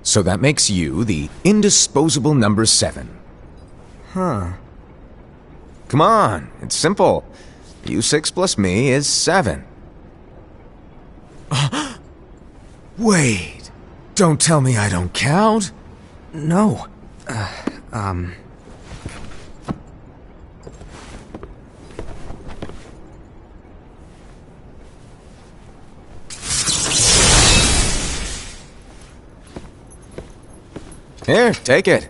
So that makes you the indisposable number 7. Huh. Come on, it's simple. U6 plus me is 7. Wait, don't tell me I don't count? No. Here, take it.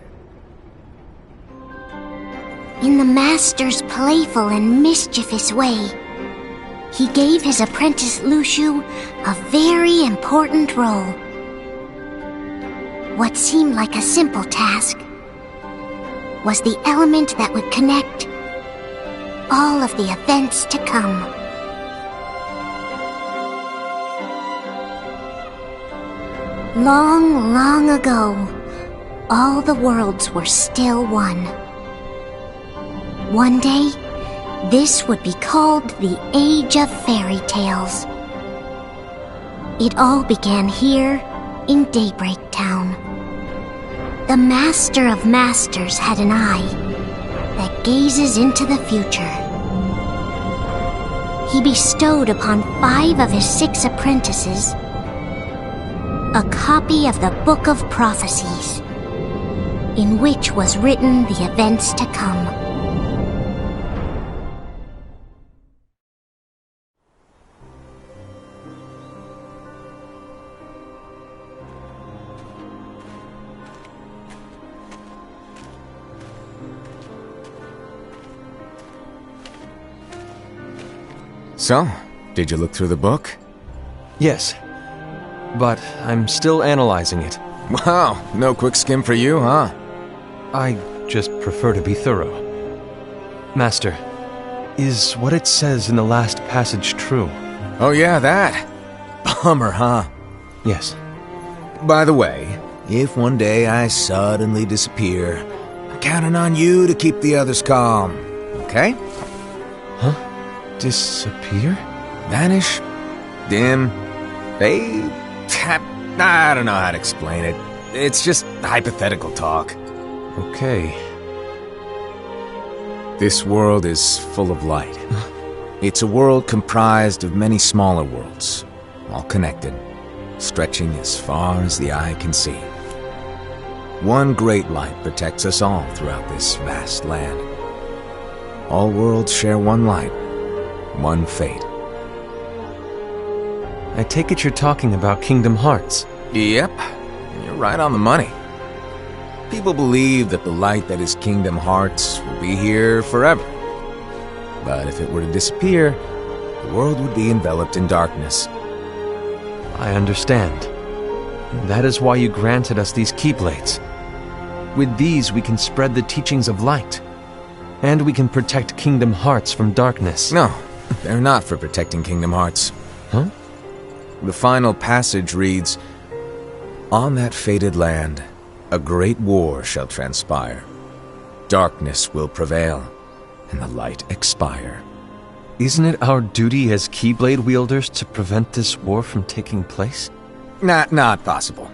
In the master's playful and mischievous way, he gave his apprentice Luciu a very important role. What seemed like a simple task was the element that would connect all of the events to come. Long, long ago, all the worlds were still one. One day, this would be called the Age of Fairy Tales. It all began here in Daybreak Town. The Master of Masters had an eye that gazes into the future. He bestowed upon 5 of his 6 apprentices a copy of the Book of Prophecies, in which was written the events to come. So, did you look through the book? Yes. But I'm still analyzing it. Wow, no quick skim for you, huh? I just prefer to be thorough. Master, is what it says in the last passage true? Oh yeah, that. Bummer, huh? Yes. By the way, if one day I suddenly disappear, I'm counting on you to keep the others calm, okay? Huh? Disappear? Vanish? Dim? Fade? I don't know how to explain it. It's just hypothetical talk. Okay. This world is full of light. It's a world comprised of many smaller worlds, all connected, stretching as far as the eye can see. One great light protects us all throughout this vast land. All worlds share one light, one fate. I take it you're talking about Kingdom Hearts. Yep, you're right on the money. People believe that the light that is Kingdom Hearts will be here forever. But if it were to disappear, the world would be enveloped in darkness. I understand. That is why you granted us these Keyblades. With these we can spread the teachings of light. And we can protect Kingdom Hearts from darkness. No, they're not for protecting Kingdom Hearts. Huh? The final passage reads, "On that fated land, a great war shall transpire. Darkness will prevail, and the light expire." Isn't it our duty as Keyblade wielders to prevent this war from taking place? Not possible.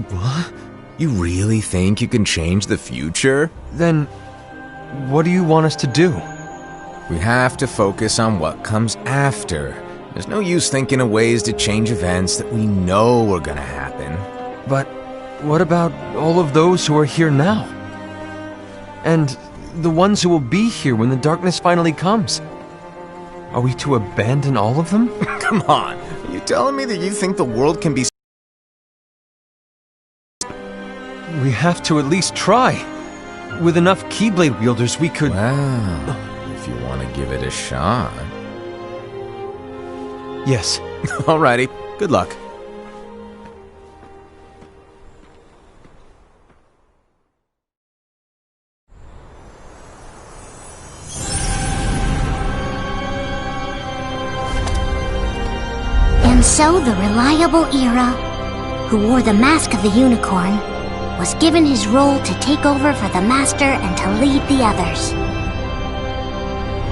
What? You really think you can change the future? Then, what do you want us to do? We have to focus on what comes after. There's no use thinking of ways to change events that we know are gonna happen. But what about all of those who are here now? And the ones who will be here when the darkness finally comes? Are we to abandon all of them? Come on, are you telling me that you think the world can be... We have to at least try. With enough Keyblade wielders, we could... Well, if you want to give it a shot. Yes. Alrighty, good luck. And so the reliable Era, who wore the mask of the unicorn, was given his role to take over for the Master and to lead the others.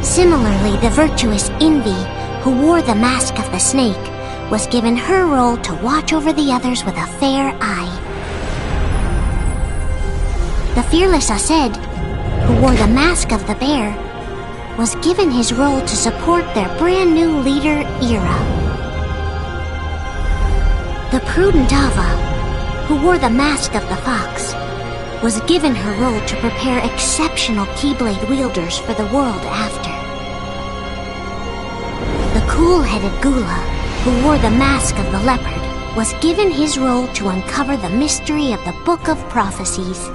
Similarly, the virtuous Envy, who wore the mask of the snake, was given her role to watch over the others with a fair eye. The fearless Aced, who wore the mask of the bear, was given his role to support their brand new leader, Ira. The prudent Ava, who wore the mask of the fox, was given her role to prepare exceptional Keyblade wielders for the world after. The cool-headed Gula, who wore the mask of the leopard, was given his role to uncover the mystery of the Book of Prophecies.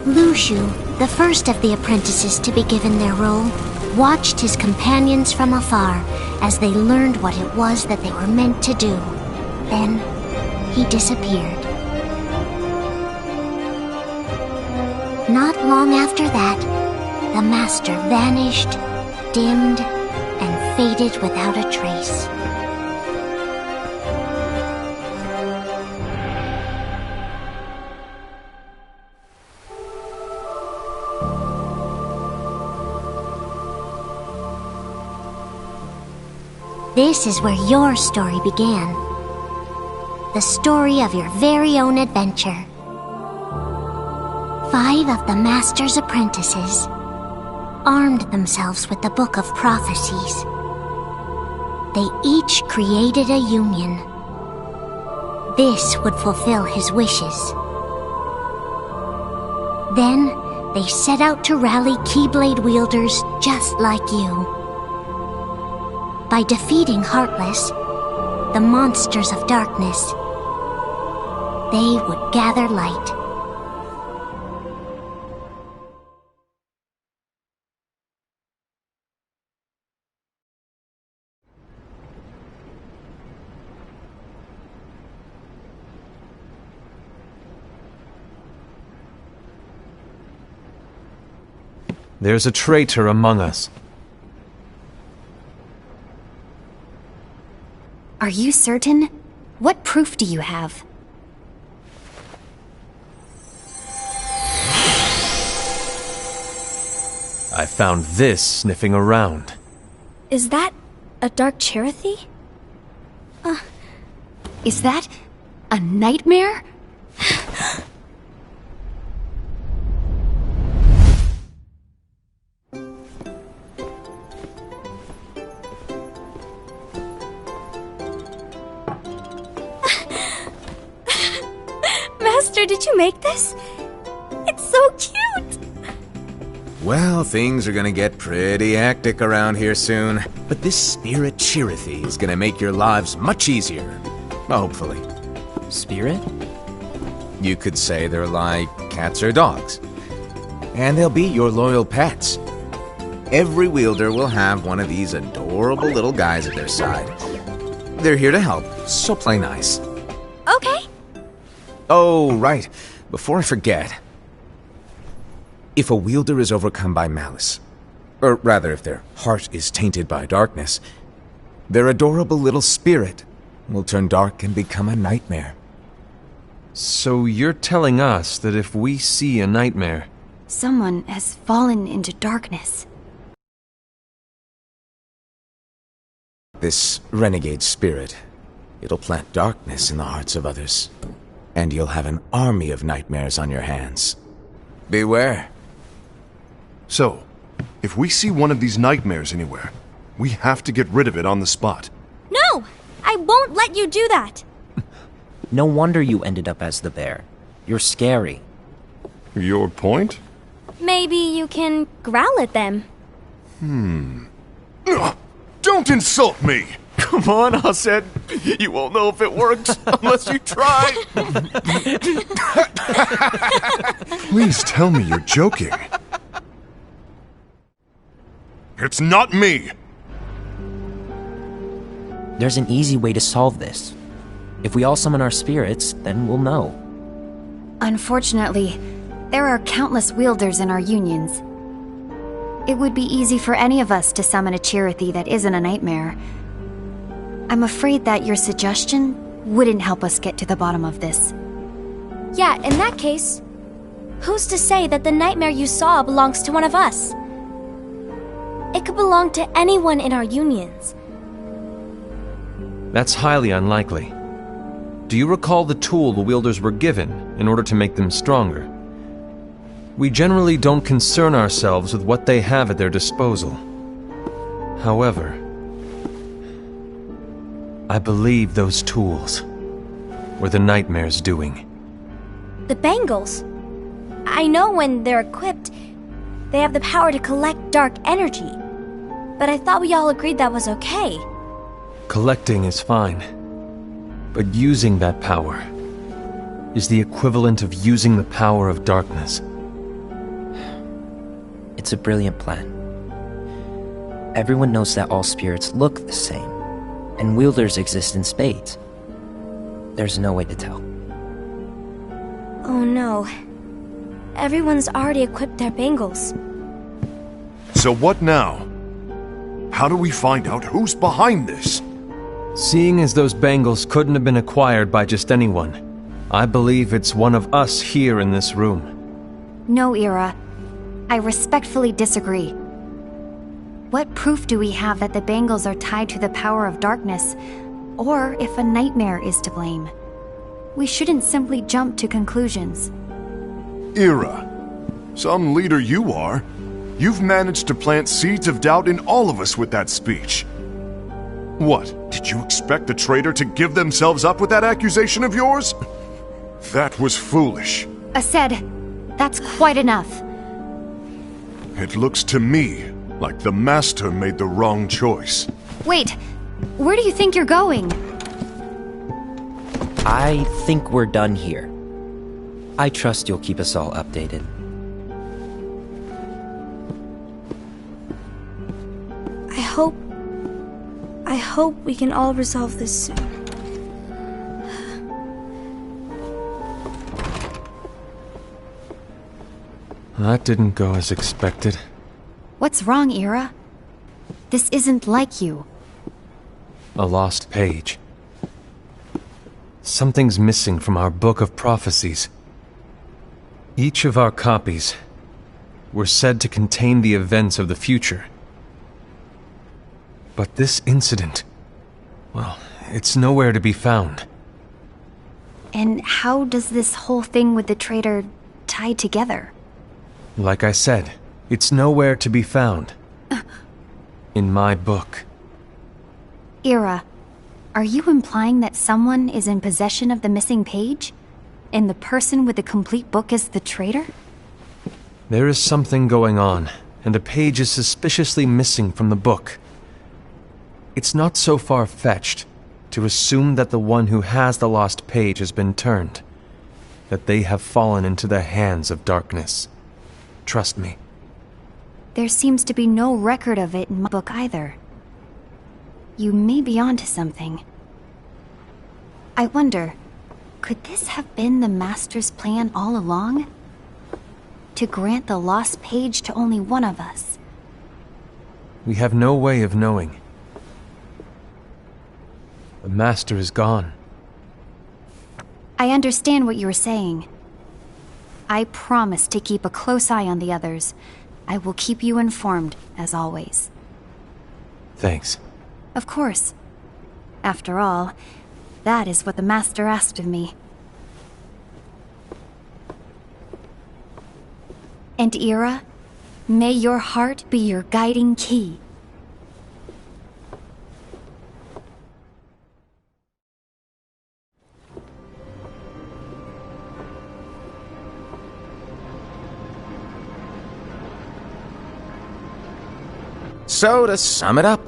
Lushu, the first of the apprentices to be given their role, watched his companions from afar as they learned what it was that they were meant to do. Then, he disappeared. Not long after that, the master vanished, dimmed, and faded without a trace. This is where your story began. The story of your very own adventure. 5 of the Master's apprentices armed themselves with the Book of Prophecies. They each created a union. This would fulfill his wishes. Then, they set out to rally Keyblade wielders just like you. By defeating Heartless, the monsters of darkness, they would gather light. There's a traitor among us. Are you certain? What proof do you have? I found this sniffing around. Is that a dark Cherothy? Is that a nightmare? Master, did you make this? It's so cute! Well, things are gonna get pretty hectic around here soon. But this spirit Cherothy is gonna make your lives much easier. Hopefully. Spirit? You could say they're like cats or dogs. And they'll be your loyal pets. Every wielder will have one of these adorable little guys at their side. They're here to help, so play nice. Okay. Oh, right. Before I forget. If a wielder is overcome by malice, or rather if their heart is tainted by darkness, their adorable little spirit will turn dark and become a nightmare. So you're telling us that if we see a nightmare... Someone has fallen into darkness. This renegade spirit, it'll plant darkness in the hearts of others. And you'll have an army of nightmares on your hands. Beware. So, if we see one of these nightmares anywhere, we have to get rid of it on the spot. No! I won't let you do that! No wonder you ended up as the bear. You're scary. Your point? Maybe you can growl at them. Don't insult me! Come on, Aced. You won't know if it works unless you try. Please tell me you're joking. It's not me! There's an easy way to solve this. If we all summon our spirits, then we'll know. Unfortunately, there are countless wielders in our unions. It would be easy for any of us to summon a Cherothy that isn't a nightmare. I'm afraid that your suggestion wouldn't help us get to the bottom of this. Yeah, in that case, who's to say that the nightmare you saw belongs to one of us? It could belong to anyone in our unions. That's highly unlikely. do you recall the tool the wielders were given in order to make them stronger? We generally don't concern ourselves with what they have at their disposal. However, I believe those tools were the nightmare's doing. The bangles. I know when they're equipped, they have the power to collect dark energy. But I thought we all agreed that was okay. Collecting is fine, but using that power is the equivalent of using the power of darkness. It's a brilliant plan. Everyone knows that all spirits look the same, and wielders exist in spades. There's no way to tell. Oh no. Everyone's already equipped their bangles. So what now? How do we find out who's behind this? Seeing as those bangles couldn't have been acquired by just anyone, I believe it's one of us here in this room. No, Ira. I respectfully disagree. What proof do we have that the bangles are tied to the power of darkness, or if a nightmare is to blame? We shouldn't simply jump to conclusions. Ira, some leader you are. You've managed to plant seeds of doubt in all of us with that speech. What, did you expect the traitor to give themselves up with that accusation of yours? That was foolish. Aced, that's quite enough. It looks to me like the Master made the wrong choice. Wait, where do you think you're going? I think we're done here. I trust you'll keep us all updated. I hope we can all resolve this soon. That didn't go as expected. What's wrong, Ira? This isn't like you. A lost page. Something's missing from our book of prophecies. Each of our copies were said to contain the events of the future. But this incident, well, it's nowhere to be found. And how does this whole thing with the traitor tie together? Like I said, it's nowhere to be found. In my book. Ira, are you implying that someone is in possession of the missing page? And the person with the complete book is the traitor? There is something going on, and a page is suspiciously missing from the book. It's not so far-fetched to assume that the one who has the lost page has been turned, that they have fallen into the hands of darkness. Trust me. There seems to be no record of it in my book either. You may be onto something. I wonder, could this have been the Master's plan all along? To grant the lost page to only one of us? We have no way of knowing. The Master is gone. I understand what you're saying. I promise to keep a close eye on the others. I will keep you informed, as always. Thanks. Of course. After all, that is what the Master asked of me. And Ira, may your heart be your guiding key. So, to sum it up,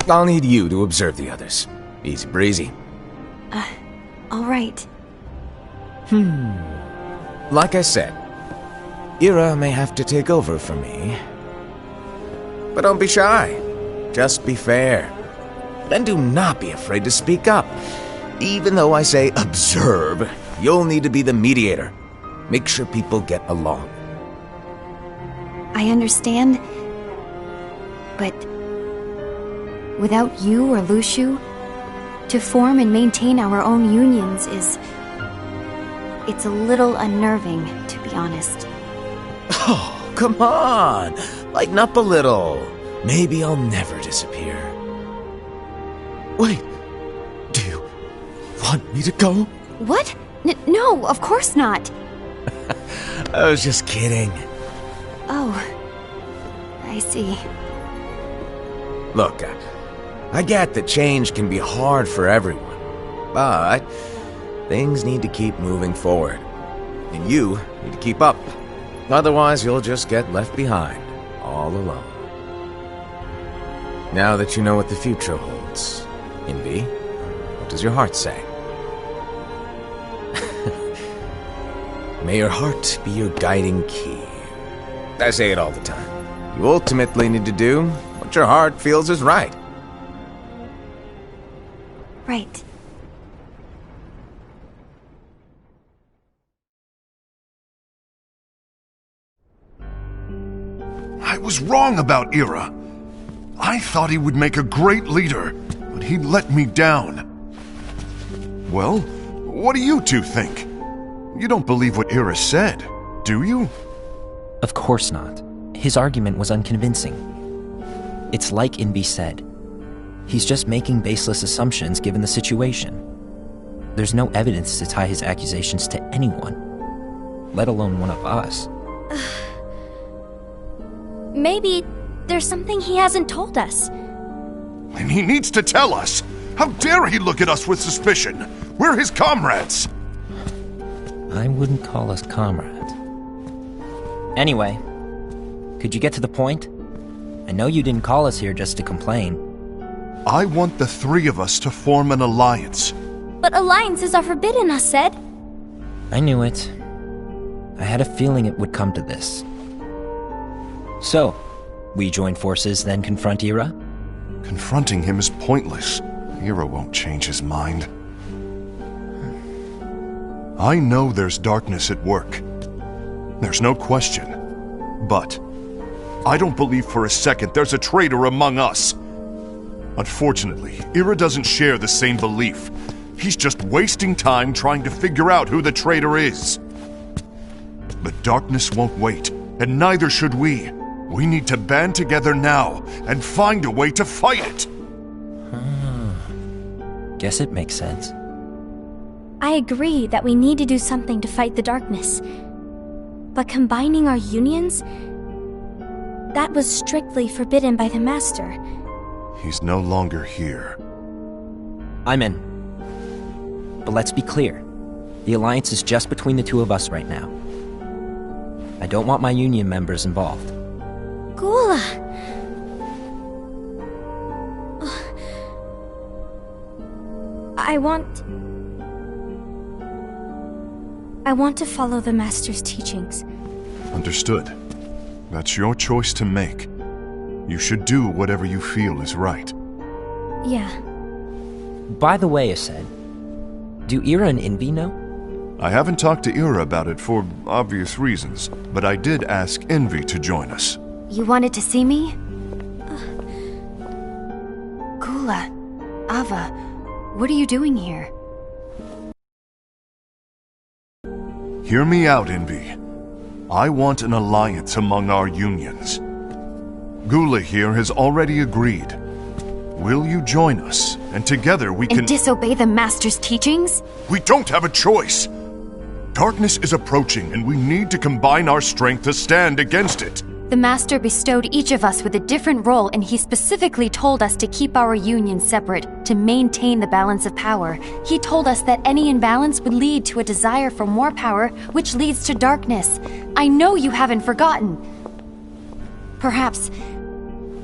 I'll need you to observe the others. Easy breezy. All right. Like I said, Ira may have to take over for me. But don't be shy. Just be fair. And do not be afraid to speak up. Even though I say observe, you'll need to be the mediator. Make sure people get along. I understand. But without you or Luciu, to form and maintain our own unions it's a little unnerving, to be honest. Oh, come on! Lighten up a little. Maybe I'll never disappear. Wait, do you want me to go? What? No, of course not. I was just kidding. Oh, I see. Look, I get that change can be hard for everyone, but things need to keep moving forward. And you need to keep up. Otherwise, you'll just get left behind, all alone. Now that you know what the future holds, Envy, what does your heart say? May your heart be your guiding key. I say it all the time. You ultimately need to do what your heart feels is right. Right. I was wrong about Ira. I thought he would make a great leader, but he let me down. Well, what do you two think? You don't believe what Ira said, do you? Of course not. His argument was unconvincing. It's like Invi said. He's just making baseless assumptions given the situation. There's no evidence to tie his accusations to anyone, let alone one of us. Maybe there's something he hasn't told us. And he needs to tell us! How dare he look at us with suspicion? We're his comrades! I wouldn't call us comrades. Anyway, could you get to the point? I know you didn't call us here just to complain. I want the three of us to form an alliance. But alliances are forbidden, us said. I knew it. I had a feeling it would come to this. So, we join forces, then confront Ira? Confronting him is pointless. Ira won't change his mind. I know there's darkness at work. There's no question. But I don't believe for a second there's a traitor among us. Unfortunately, Ira doesn't share the same belief. He's just wasting time trying to figure out who the traitor is. But darkness won't wait, and neither should we. We need to band together now and find a way to fight it. Guess it makes sense. I agree that we need to do something to fight the darkness. But combining our unions? That was strictly forbidden by the Master. He's no longer here. I'm in. But let's be clear. The alliance is just between the two of us right now. I don't want my union members involved. Gula! I want to follow the Master's teachings. Understood. That's your choice to make. You should do whatever you feel is right. Yeah. By the way, Ased, do Ira and Invi know? I haven't talked to Ira about it for obvious reasons, but I did ask Envy to join us. You wanted to see me? Gula, Ava, what are you doing here? Hear me out, Envy. I want an alliance among our unions. Gula here has already agreed. Will you join us? And together we can... And disobey the Master's teachings? We don't have a choice! Darkness is approaching, and we need to combine our strength to stand against it. The Master bestowed each of us with a different role, and he specifically told us to keep our union separate, to maintain the balance of power. He told us that any imbalance would lead to a desire for more power, which leads to darkness. I know you haven't forgotten. Perhaps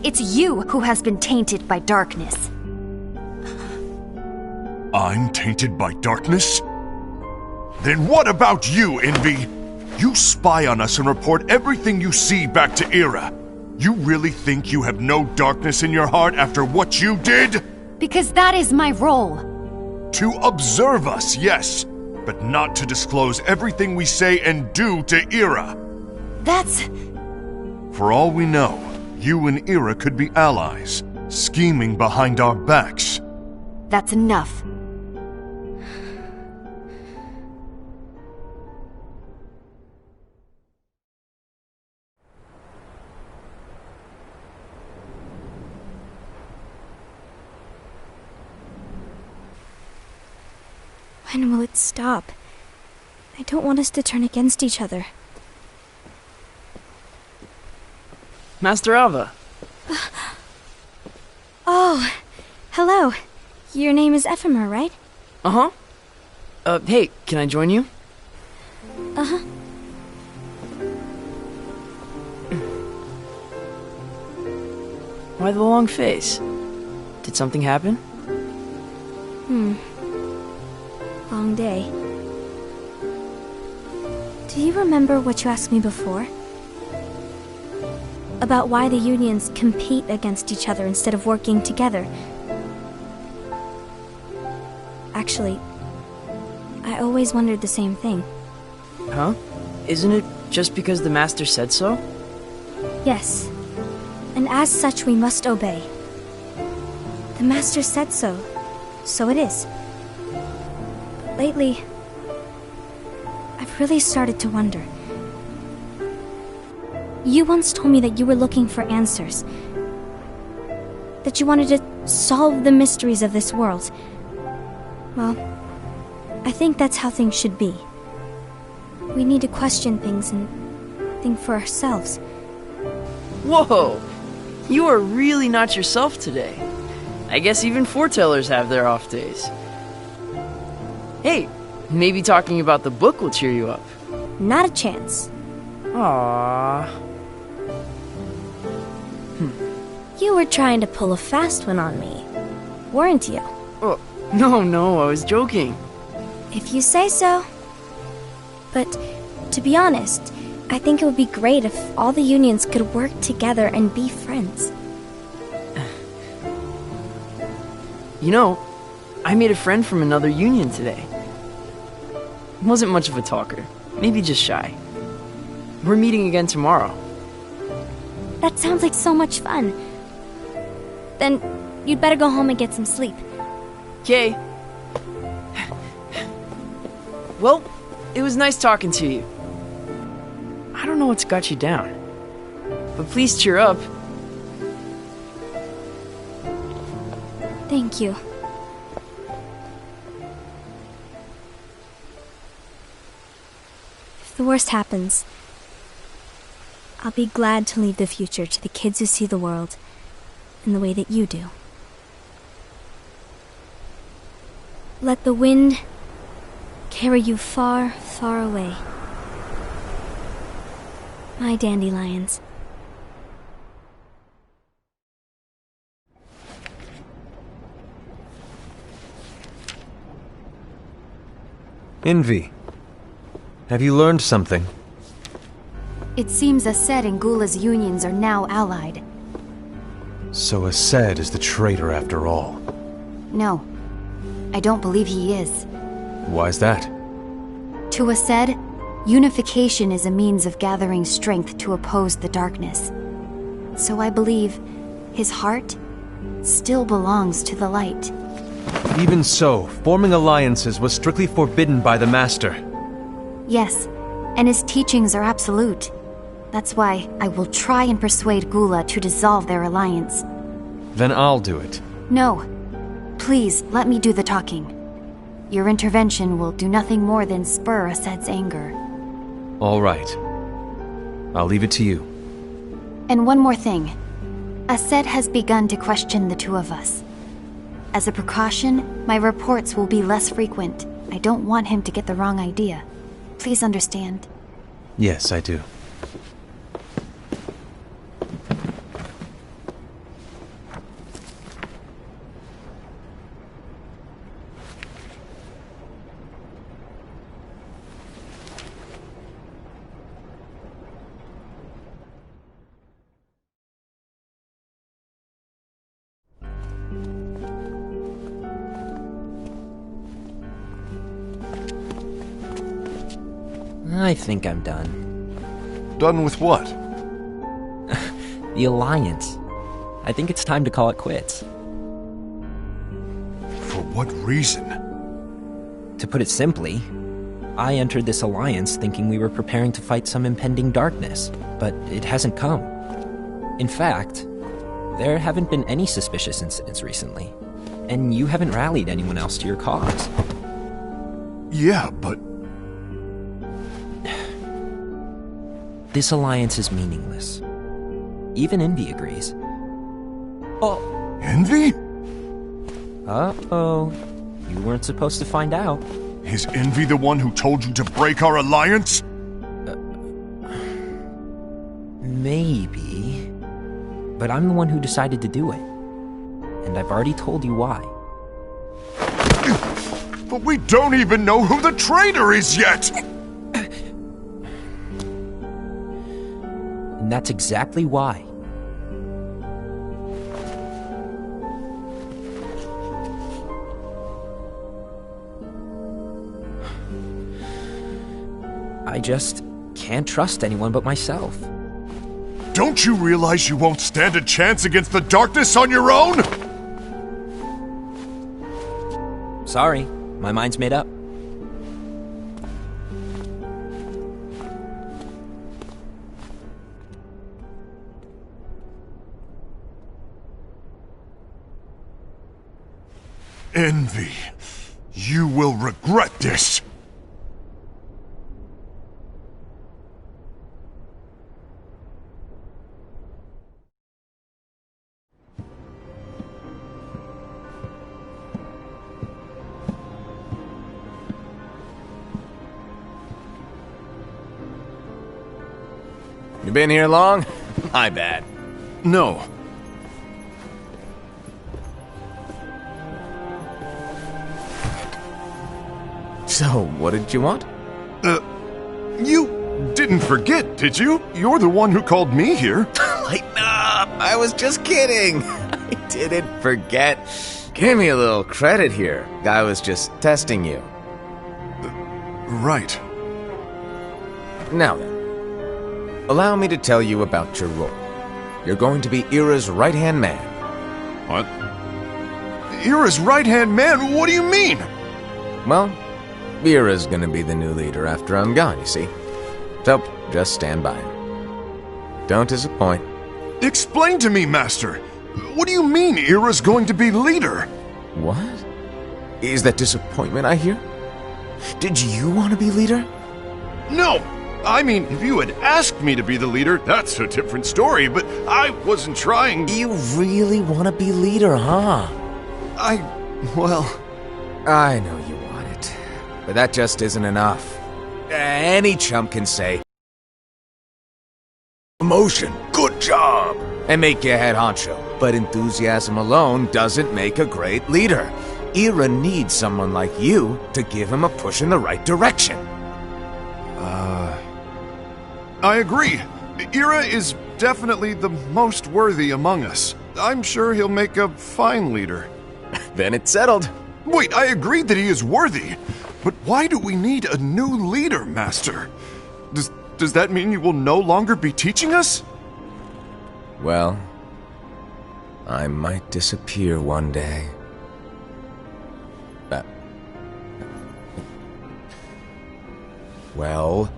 it's you who has been tainted by darkness. I'm tainted by darkness? Then what about you, Envy? You spy on us and report everything you see back to Ira. You really think you have no darkness in your heart after what you did? Because that is my role. To observe us, yes, but not to disclose everything we say and do to Ira. That's... For all we know, you and Ira could be allies, scheming behind our backs. That's enough. When will it stop? I don't want us to turn against each other. Master Ava. Oh, hello. Your name is Ephemer, right? Uh-huh. Hey, can I join you? Uh-huh. Why the long face? Did something happen? Long day. Do you remember what you asked me before? About why the unions compete against each other instead of working together. Actually, I always wondered the same thing. Huh? Isn't it just because the Master said so? Yes. And as such, we must obey. The Master said so, so it is. But lately, I've really started to wonder. You once told me that you were looking for answers. That you wanted to solve the mysteries of this world. Well, I think that's how things should be. We need to question things and think for ourselves. Whoa! You are really not yourself today. I guess even foretellers have their off days. Hey, maybe talking about the book will cheer you up. Not a chance. Aww. You were trying to pull a fast one on me, weren't you? Oh, no, I was joking. If you say so. But, to be honest, I think it would be great if all the unions could work together and be friends. You know, I made a friend from another union today. Wasn't much of a talker, maybe just shy. We're meeting again tomorrow. That sounds like so much fun. Then, you'd better go home and get some sleep. Okay. Well, it was nice talking to you. I don't know what's got you down, but please cheer up. Thank you. If the worst happens, I'll be glad to leave the future to the kids who see the world in the way that you do. Let the wind carry you far, far away. My dandelions. Envy. Have you learned something? It seems Aced and Gula's unions are now allied. So Aced is the traitor after all. No, I don't believe he is. Why's that? To Aced, unification is a means of gathering strength to oppose the darkness. So I believe his heart still belongs to the light. Even so, forming alliances was strictly forbidden by the Master. Yes, and his teachings are absolute. That's why I will try and persuade Gula to dissolve their alliance. Then I'll do it. No. Please, let me do the talking. Your intervention will do nothing more than spur Aced's anger. All right. I'll leave it to you. And one more thing. Aced has begun to question the two of us. As a precaution, my reports will be less frequent. I don't want him to get the wrong idea. Please understand. Yes, I do. I think I'm done. Done with what? The Alliance. I think it's time to call it quits. For what reason? To put it simply, I entered this alliance thinking we were preparing to fight some impending darkness, but it hasn't come. In fact, there haven't been any suspicious incidents recently, and you haven't rallied anyone else to your cause. Yeah, but... This alliance is meaningless. Even Envy agrees. Oh. Envy? Uh-oh. You weren't supposed to find out. Is Envy the one who told you to break our alliance? Maybe. But I'm the one who decided to do it. And I've already told you why. But we don't even know who the traitor is yet! And that's exactly why. I just can't trust anyone but myself. Don't you realize you won't stand a chance against the darkness on your own? Sorry, my mind's made up. Envy, you will regret this. You been here long? My bad. No. So, what did you want? You didn't forget, did you? You're the one who called me here. Lighten up! I was just kidding! I didn't forget. Give me a little credit here. I was just testing you. Right. Now then, allow me to tell you about your role. You're going to be Ira's right-hand man. What? Ira's right-hand man? What do you mean? Well, Ira's gonna be the new leader after I'm gone, you see. So, just stand by. Don't disappoint. Explain to me, Master. What do you mean Ira's going to be leader? What? Is that disappointment I hear? Did you want to be leader? No! I mean, if you had asked me to be the leader, that's a different story, but I wasn't trying... You really want to be leader, huh? Well... I know you want it, but that just isn't enough. Any chump can say, "Promotion, good job," and make you head honcho. But enthusiasm alone doesn't make a great leader. Ira needs someone like you to give him a push in the right direction. I agree. Ira is definitely the most worthy among us. I'm sure he'll make a fine leader. Then it's settled. Wait, I agree that he is worthy. But why do we need a new leader, Master? Does that mean you will no longer be teaching us? Well, I might disappear one day. Well,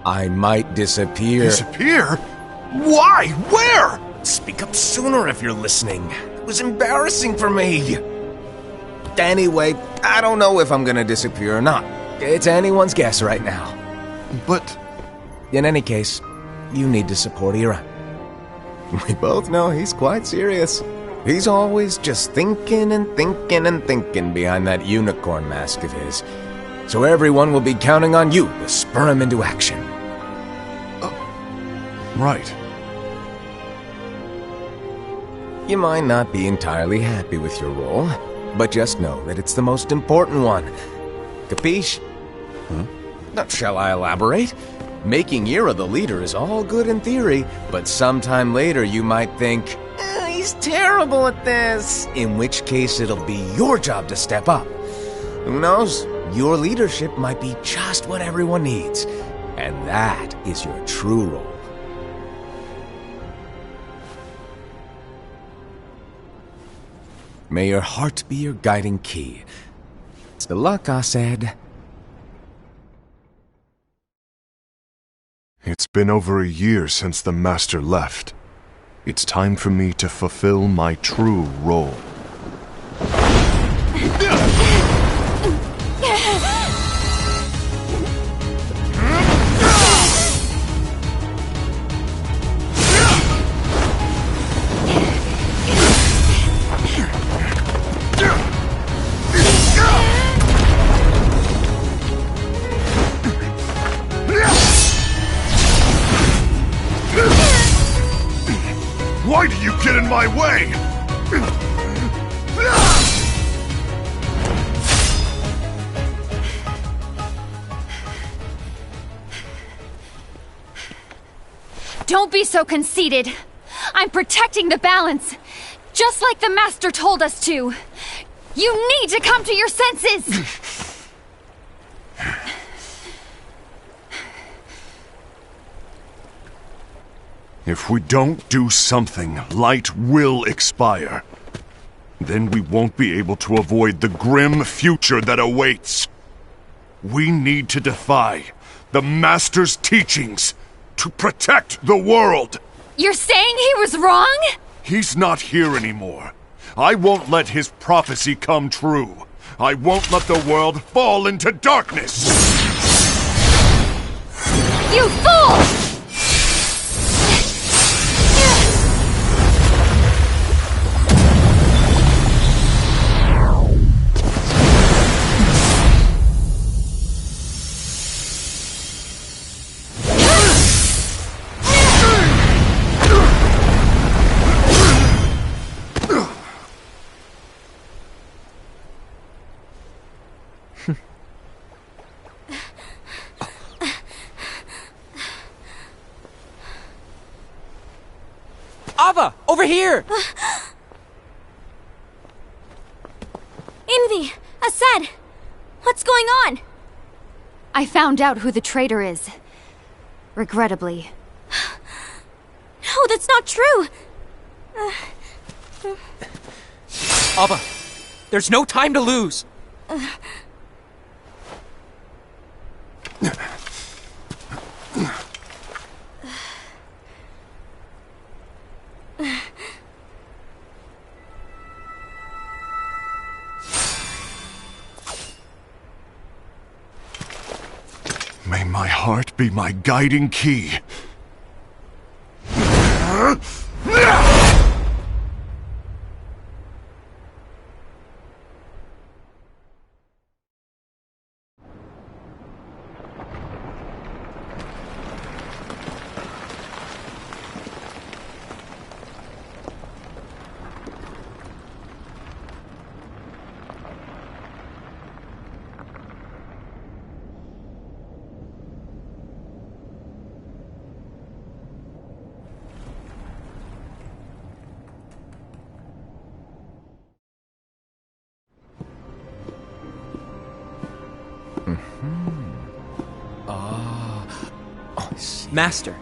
I might disappear. Disappear? Why? Where? Speak up sooner if you're listening. It was embarrassing for me. Anyway, I don't know if I'm gonna disappear or not. It's anyone's guess right now. But... In any case, you need to support Ira. We both know he's quite serious. He's always just thinking and thinking and thinking behind that unicorn mask of his. So everyone will be counting on you to spur him into action. Right. You might not be entirely happy with your role, but just know that it's the most important one. Capiche? Now, shall I elaborate? Making Ira the leader is all good in theory, but sometime later you might think, he's terrible at this, in which case it'll be your job to step up. Who knows? Your leadership might be just what everyone needs, and that is your true role. May your heart be your guiding key. It's the luck, I said. It's been over a year since the Master left. It's time for me to fulfill my true role. in my way! Don't be so conceited. I'm protecting the balance, just like the Master told us to. You need to come to your senses! If we don't do something, light will expire. Then we won't be able to avoid the grim future that awaits. We need to defy the Master's teachings to protect the world. You're saying he was wrong? He's not here anymore. I won't let his prophecy come true. I won't let the world fall into darkness. You fool! Ava, over here! Envy! Ased! What's going on? I found out who the traitor is. Regrettably. No, that's not true! Ava, there's no time to lose! May my heart be my guiding key. Master.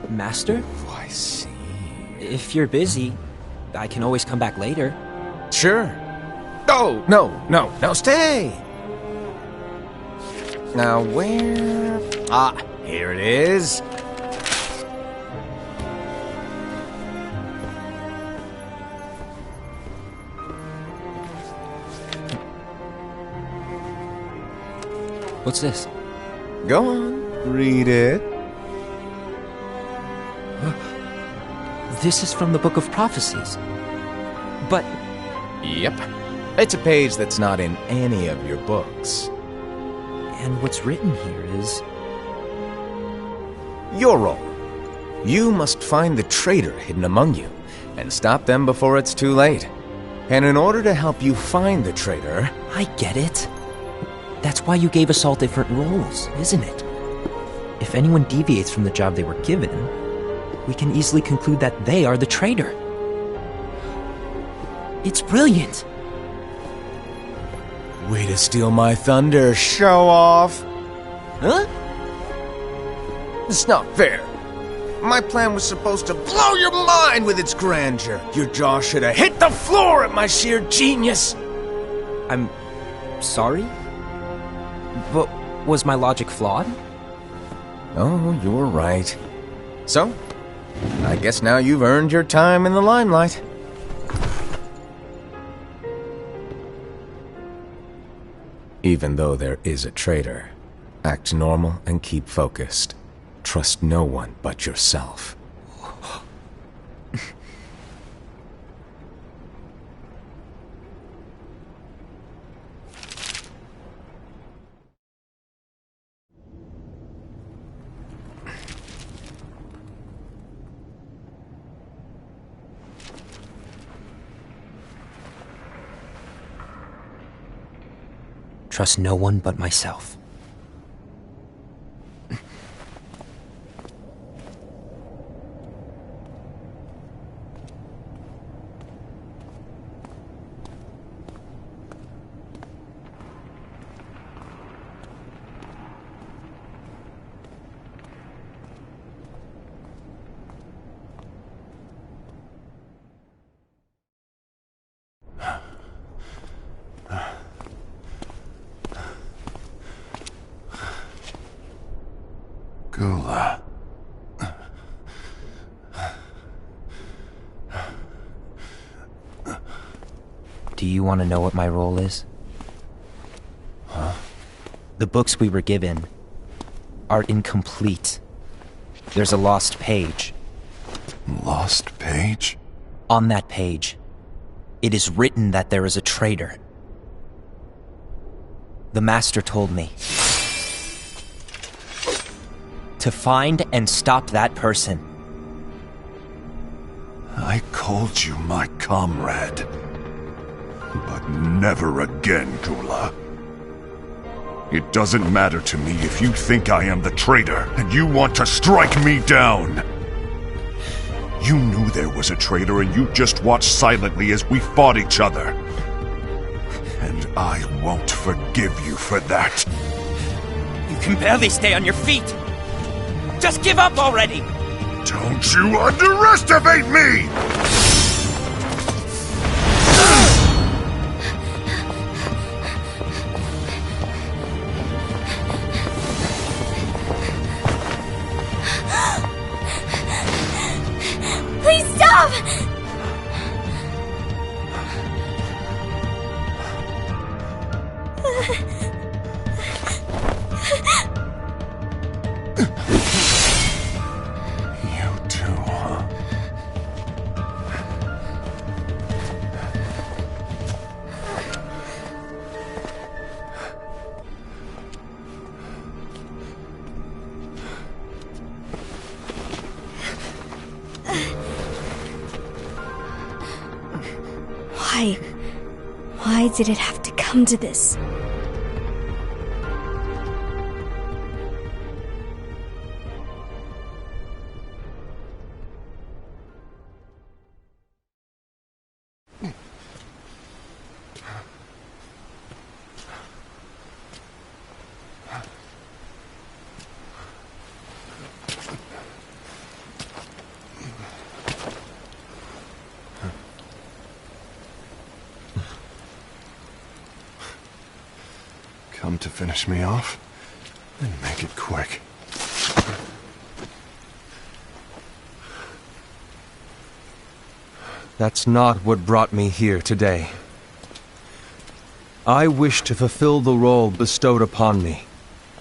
Master? Oh, I see. If you're busy, I can always come back later. Sure. Oh, no, stay! Now where... Ah, here it is. What's this? Go on, read it. This is from the Book of Prophecies. But Yep. It's a page that's not in any of your books. and what's written here is... Your role. You must find the traitor hidden among you, and stop them before it's too late. And in order to help you find the traitor... I get it. That's why you gave us all different roles, isn't it? If anyone deviates from the job they were given, we can easily conclude that they are the traitor. It's brilliant. Way to steal my thunder, show off! Huh? It's not fair. My plan was supposed to blow your mind with its grandeur. Your jaw should have hit the floor at my sheer genius. I'm sorry? But was my logic flawed? Oh, you're right. So, I guess now you've earned your time in the limelight. Even though there is a traitor, act normal and keep focused. Trust no one but yourself. trust no one but myself. Gula. Do you want to know what my role is? Huh? The books we were given are incomplete. There's a lost page. Lost page? On that page, it is written that there is a traitor. The Master told me to find and stop that person. I called you my comrade. But never again, Gula. It doesn't matter to me if you think I am the traitor and you want to strike me down. You knew there was a traitor and you just watched silently as we fought each other. And I won't forgive you for that. You can barely stay on your feet. Just give up already! Don't you underestimate me! Please stop! You too, huh? Why did it have to come to this? Come to finish me off? Then make it quick. That's not what brought me here today. I wish to fulfill the role bestowed upon me.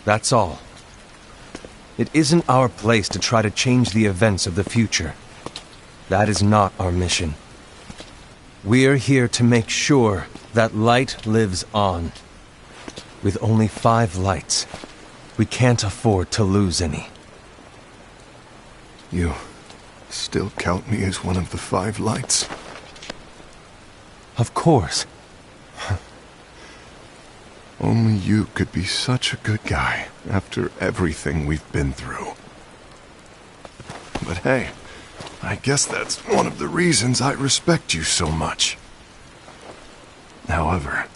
That's all. It isn't our place to try to change the events of the future. That is not our mission. We're here to make sure that light lives on. With only 5 lights, we can't afford to lose any. You still count me as one of the 5 lights? Of course. Only you could be such a good guy after everything we've been through. But hey, I guess that's one of the reasons I respect you so much. However,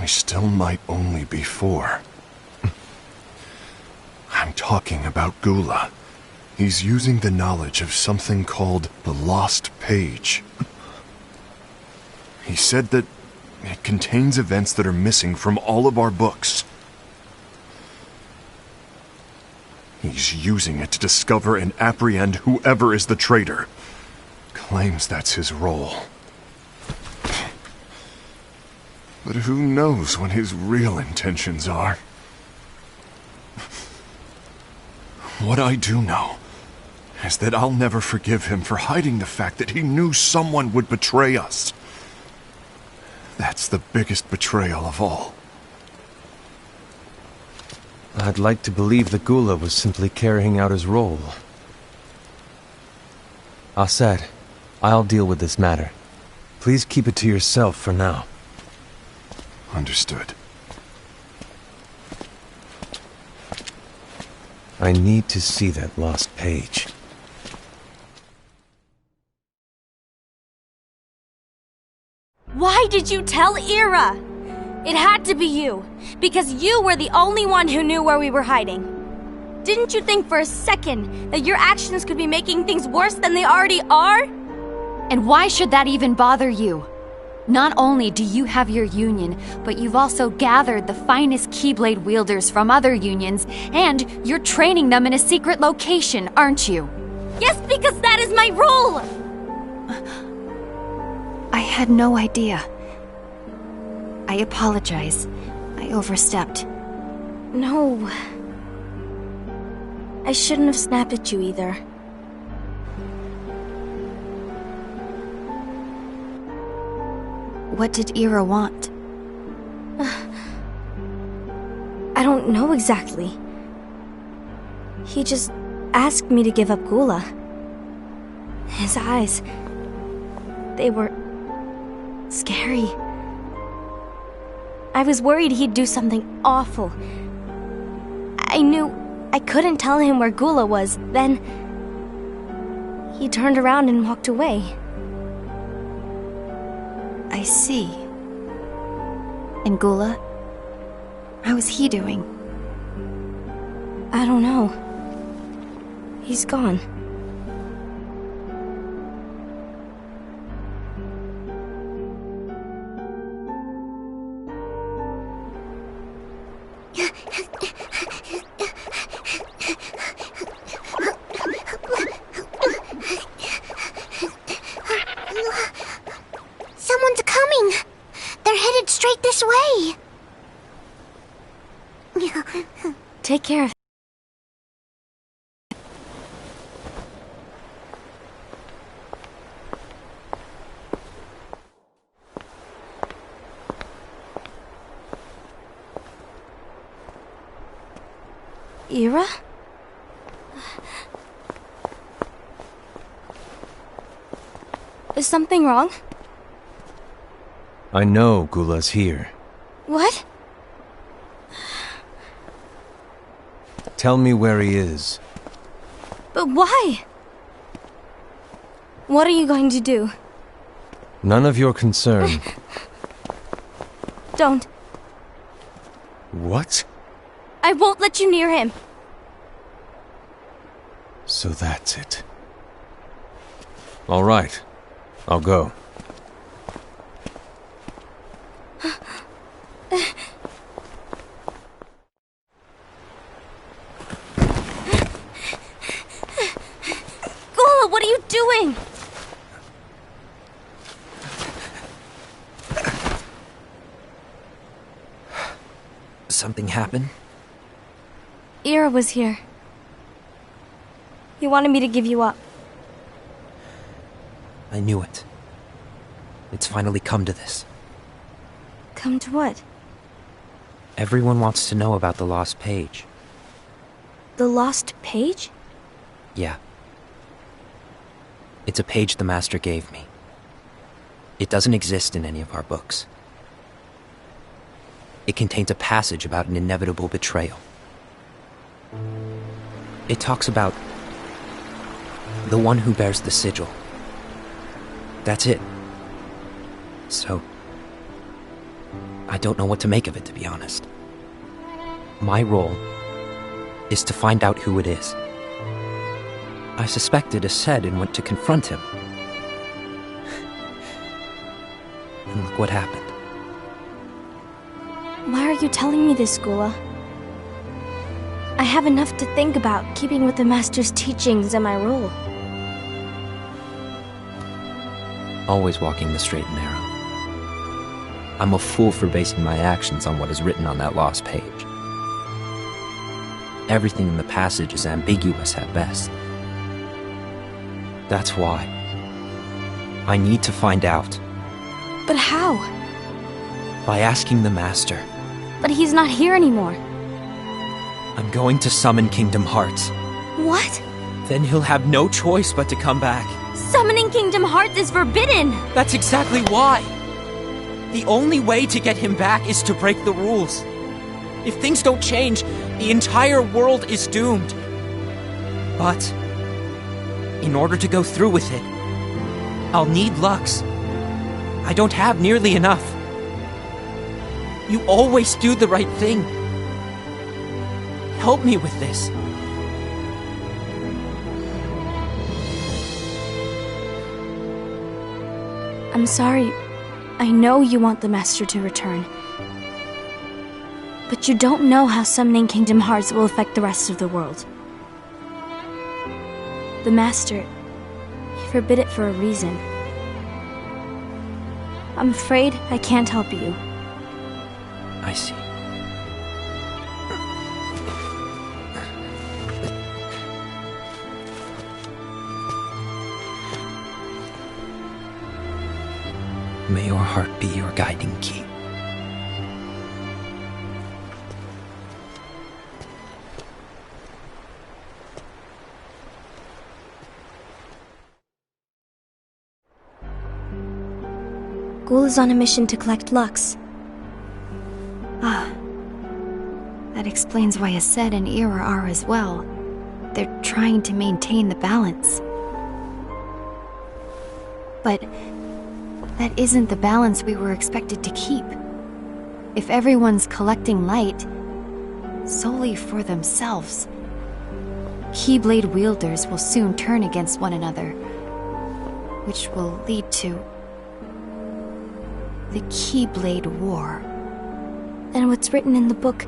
we still might only be 4. I'm talking about Gula. He's using the knowledge of something called the Lost Page. He said that it contains events that are missing from all of our books. He's using it to discover and apprehend whoever is the traitor. Claims that's his role. But who knows what his real intentions are? What I do know is that I'll never forgive him for hiding the fact that he knew someone would betray us. That's the biggest betrayal of all. I'd like to believe that Gula was simply carrying out his role. Asad, I'll deal with this matter. Please keep it to yourself for now. Understood. I need to see that lost page. Why did you tell Ira? It had to be you, because you were the only one who knew where we were hiding. Didn't you think for a second that your actions could be making things worse than they already are? And why should that even bother you? Not only do you have your union, but you've also gathered the finest Keyblade wielders from other unions, and you're training them in a secret location, aren't you? Yes, because that is my role! I had no idea. I apologize. I overstepped. No. I shouldn't have snapped at you either. What did Ira want? I don't know exactly. He just asked me to give up Gula. His eyes, they were scary. I was worried he'd do something awful. I knew I couldn't tell him where Gula was. Then he turned around and walked away. I see. And Gula? How is he doing? I don't know. He's gone. Someone's coming! They're headed straight this way! Take care of Ira? Is something wrong? I know Gula's here. What? Tell me where he is. But why? What are you going to do? None of your concern. Don't. What? I won't let you near him. So that's it. All right. I'll go. Gula, what are you doing? Something happened? Ira was here. He wanted me to give you up. I knew it. It's finally come to this. Come to what? Everyone wants to know about the lost page. The lost page? Yeah. It's a page the Master gave me. It doesn't exist in any of our books. It contains a passage about an inevitable betrayal. It talks about the one who bears the sigil. That's it. So, I don't know what to make of it, to be honest. My role is to find out who it is. I suspected a Cede and went to confront him. And look what happened. Why are you telling me this, Gula? I have enough to think about, keeping with the Master's teachings and my role. Always walking the straight and narrow. I'm a fool for basing my actions on what is written on that lost page. Everything in the passage is ambiguous at best. That's why I need to find out. But how? By asking the Master. But he's not here anymore. I'm going to summon Kingdom Hearts. What? Then he'll have no choice but to come back. Summoning Kingdom Hearts is forbidden! That's exactly why! The only way to get him back is to break the rules. If things don't change, the entire world is doomed. But in order to go through with it, I'll need Lux. I don't have nearly enough. You always do the right thing. Help me with this. I'm sorry. I know you want the Master to return. But you don't know how summoning Kingdom Hearts will affect the rest of the world. The Master, he forbid it for a reason. I'm afraid I can't help you. I see. May your heart be your guiding key. Ghoul is on a mission to collect Lux. Ah. That explains why Cede and Ira are as well. They're trying to maintain the balance. But that isn't the balance we were expected to keep. If everyone's collecting light solely for themselves, Keyblade wielders will soon turn against one another, which will lead to the Keyblade War. And what's written in the book,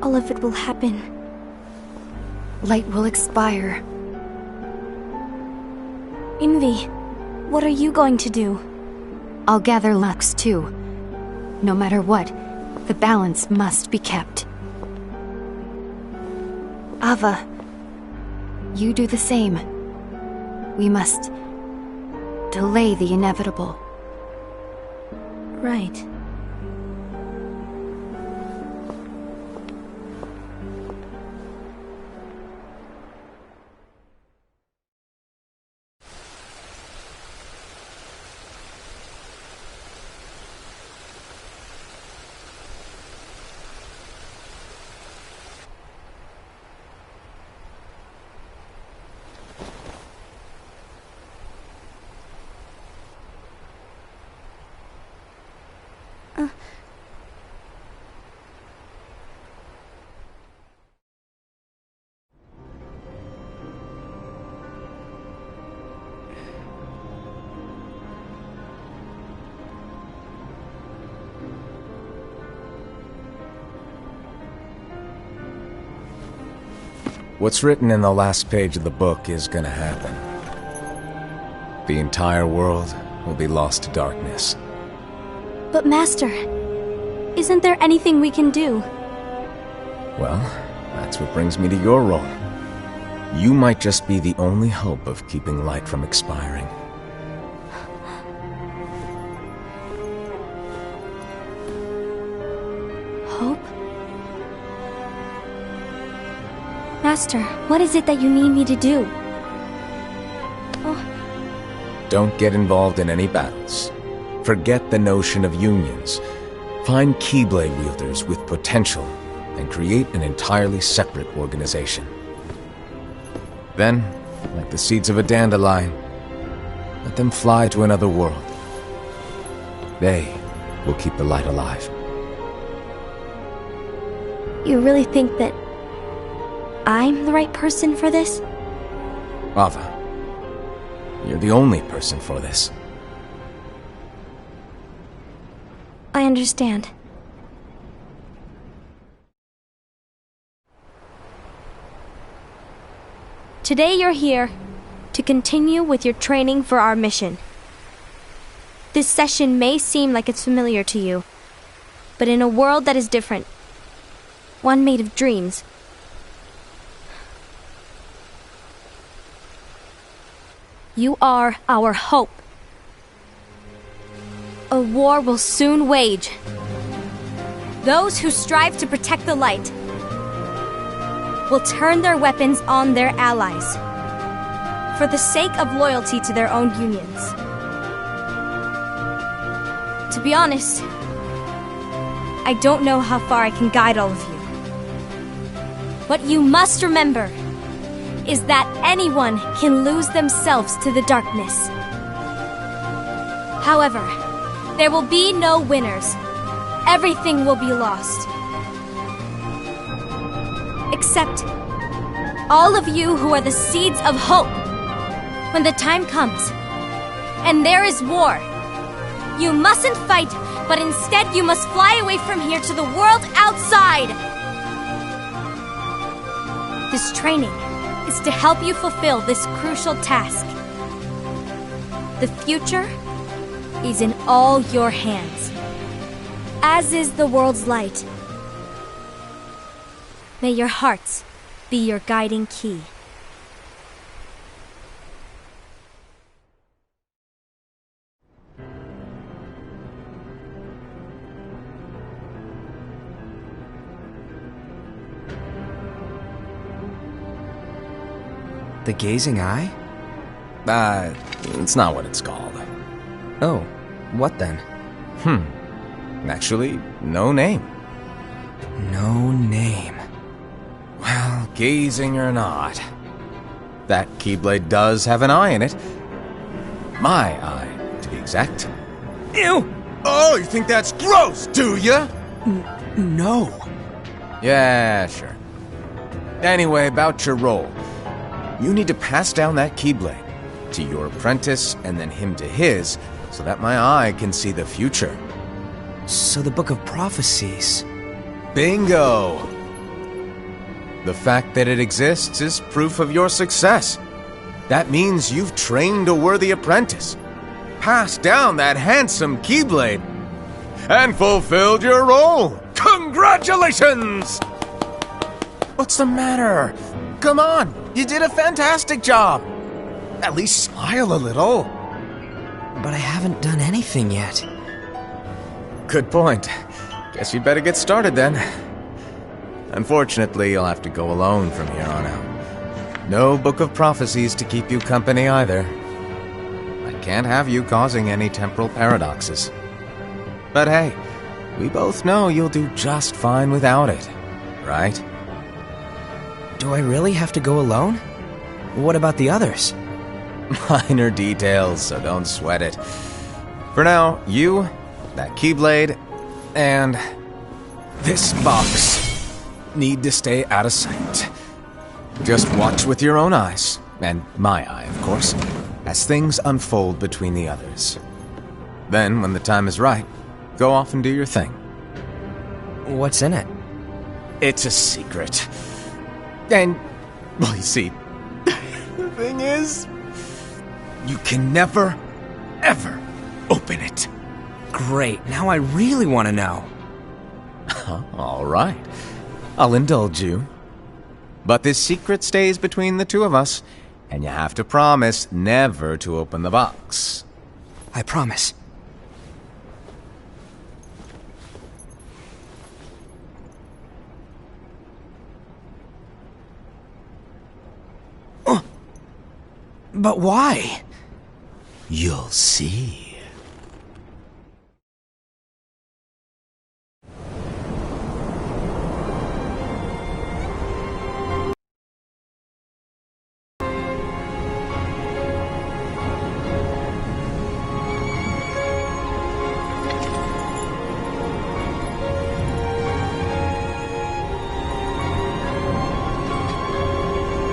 all of it will happen. Light will expire. Envy, what are you going to do? I'll gather Lux too. No matter what, the balance must be kept. Ava, you do the same. We must delay the inevitable. Right. What's written in the last page of the book is gonna happen. The entire world will be lost to darkness. But Master, isn't there anything we can do? Well, that's what brings me to your role. You might just be the only hope of keeping light from expiring. Hope? Master, what is it that you need me to do? Don't get involved in any battles. Forget the notion of unions. Find Keyblade wielders with potential and create an entirely separate organization. Then, like the seeds of a dandelion, let them fly to another world. They will keep the light alive. You really think that I'm the right person for this? Ava, you're the only person for this. I understand. Today you're here to continue with your training for our mission. This session may seem like it's familiar to you, but in a world that is different, one made of dreams, you are our hope. A war will soon wage. Those who strive to protect the light will turn their weapons on their allies for the sake of loyalty to their own unions. To be honest, I don't know how far I can guide all of you. But you must remember is that anyone can lose themselves to the darkness. However, there will be no winners. Everything will be lost. Except all of you who are the seeds of hope. When the time comes, and there is war, you mustn't fight, but instead you must fly away from here to the world outside. This training is to help you fulfill this crucial task. The future is in all your hands, as is the world's light. May your hearts be your guiding key. The gazing eye? It's not what it's called. Oh, what then? Actually, no name. No name. Well, gazing or not, that Keyblade does have an eye in it. My eye, to be exact. Ew! Oh, you think that's gross, do ya? No. Yeah, sure. Anyway, about your role. You need to pass down that Keyblade to your apprentice and then him to his, so that my eye can see the future. So the Book of Prophecies... Bingo! The fact that it exists is proof of your success. That means you've trained a worthy apprentice, passed down that handsome Keyblade, and fulfilled your role. Congratulations! What's the matter? Come on, you did a fantastic job. At least smile a little. But I haven't done anything yet. Good point. Guess you'd better get started then. Unfortunately, you'll have to go alone from here on out. No Book of Prophecies to keep you company either. I can't have you causing any temporal paradoxes. But hey, we both know you'll do just fine without it, right? Do I really have to go alone? What about the others? Minor details, so don't sweat it. For now, you, that Keyblade, and this box need to stay out of sight. Just watch with your own eyes, and my eye, of course, as things unfold between the others. Then, when the time is right, go off and do your thing. What's in it? It's a secret. And, well, you see, the thing is, you can never, ever open it. Great, now I really want to know. All right, I'll indulge you. But this secret stays between the two of us, and you have to promise never to open the box. I promise. But why? You'll see.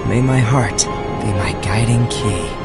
May my heart be my guiding key.